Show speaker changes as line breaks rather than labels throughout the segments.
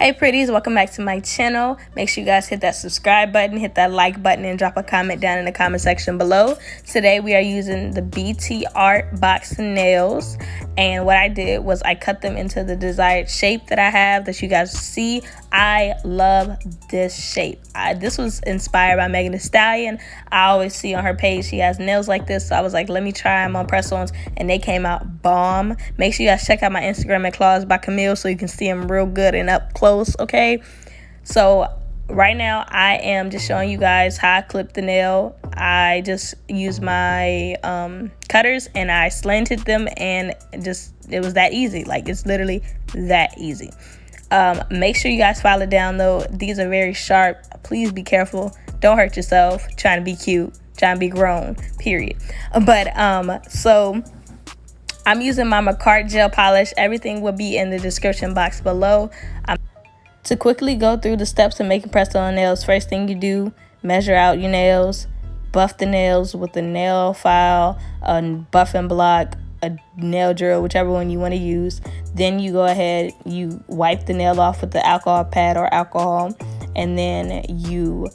Hey pretties, welcome back to my channel. Make sure you guys hit that subscribe button, hit that like button, and drop a comment down in the comment section below. Today we are using the BT Art box nails, and what I did was I cut them into the desired shape that I have that you guys see. I love this shape. This was inspired by Megan Thee Stallion. I always see on her page she has nails like this, so I was like, let me try them on press-ons, and they came out bomb. Make sure you guys check out my Instagram at 𝐶𝐞𝐫 by Camille so you can see them real good and up close, okay? So right now I am just showing you guys how I clip the nail. I just used my cutters and I slanted them, and it was that easy. Like, it's literally that easy. Make sure you guys file it down though. These are very sharp. Please be careful. Don't hurt yourself trying to be cute, trying to be grown, period. But so I'm using my 𝐒𝐈𝐊𝐄 gel polish. Everything will be in the description box below. To quickly go through the steps of making press-on nails, first thing you do, measure out your nails, buff the nails with a nail file, a buffing block, a nail drill, whichever one you want to use. Then you go ahead, you wipe the nail off with the alcohol pad or alcohol, and then you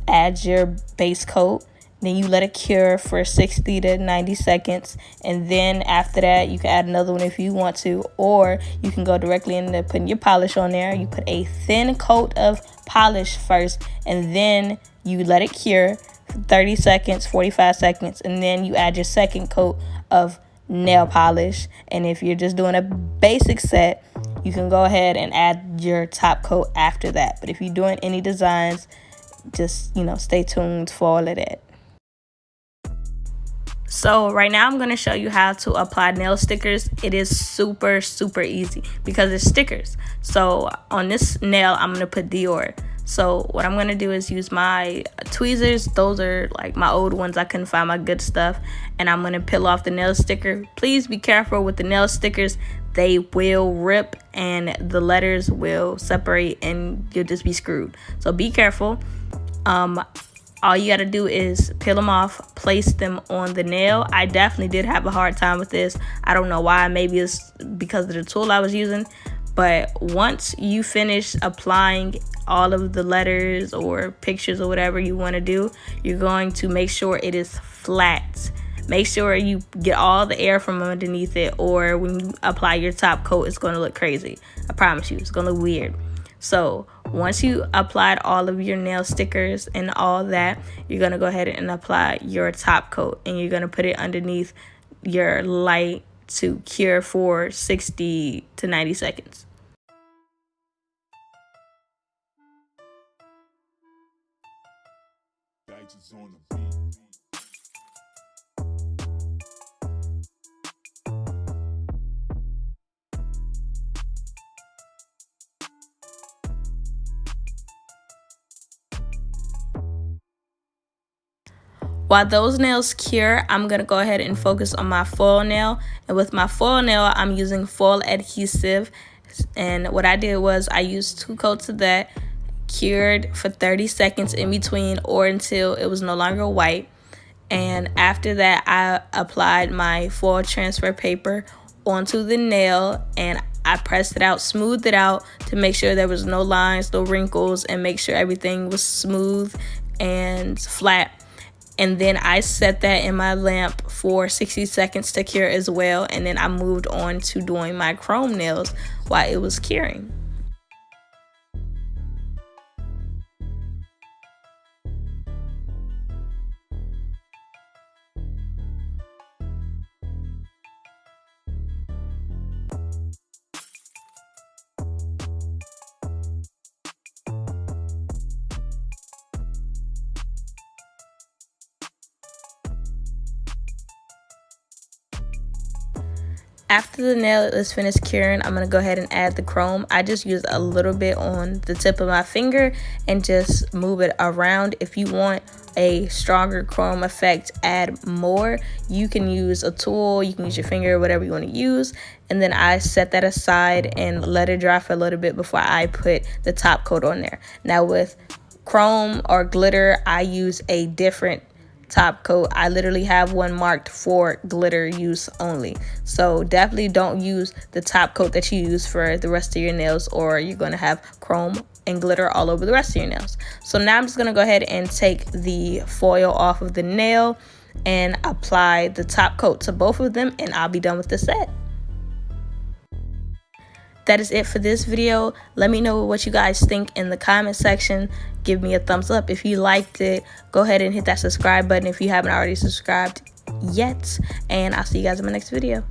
add your base coat. Then you let it cure for 60 to 90 seconds. And then after that, you can add another one if you want to. Or you can go directly into putting your polish on there. You put a thin coat of polish first. And then you let it cure for 30 seconds, 45 seconds. And then you add your second coat of nail polish. And if you're just doing a basic set, you can go ahead and add your top coat after that. But if you're doing any designs, just, stay tuned for all of that. So right now I'm going to show you how to apply nail stickers. It is super easy because it's stickers. So on this nail I'm going to put Dior. So what I'm going to do is use my tweezers. Those are like my old ones. I couldn't find my good stuff. And I'm going to peel off the nail sticker. Please be careful with the nail stickers. They will rip and the letters will separate and you'll just be screwed. So be careful. All you got to do is peel them off, place them on the nail. I definitely did have a hard time with this. I don't know why. Maybe it's because of the tool I was using. But once you finish applying all of the letters or pictures or whatever you want to do, you're going to make sure it is flat. Make sure you get all the air from underneath it, or when you apply your top coat, it's going to look crazy. I promise you, it's going to look weird. So once you applied all of your nail stickers and all that, you're going to go ahead and apply your top coat, and you're going to put it underneath your light to cure for 60 to 90 seconds. While those nails cure, I'm going to go ahead and focus on my foil nail. And with my foil nail, I'm using foil adhesive. And what I did was I used 2 coats of that, cured for 30 seconds in between or until it was no longer white. And after that, I applied my foil transfer paper onto the nail and I pressed it out, smoothed it out to make sure there was no lines, no wrinkles, and make sure everything was smooth and flat. And then I set that in my lamp for 60 seconds to cure as well. And then I moved on to doing my chrome nails while it was curing. After the nail is finished curing, I'm going to go ahead and add the chrome. I just use a little bit on the tip of my finger and just move it around. If you want a stronger chrome effect, add more. You can use a tool, you can use your finger, whatever you want to use. And then I set that aside and let it dry for a little bit before I put the top coat on there. Now with chrome or glitter, I use a different top coat. I literally have one marked for glitter use only. So definitely don't use the top coat that you use for the rest of your nails, or you're going to have chrome and glitter all over the rest of your nails. So now I'm just going to go ahead and take the foil off of the nail and apply the top coat to both of them, and I'll be done with the set. That is it for this video. Let me know what you guys think in the comment section. Give me a thumbs up if you liked it. Go ahead and hit that subscribe button if you haven't already subscribed yet, and I'll see you guys in my next video.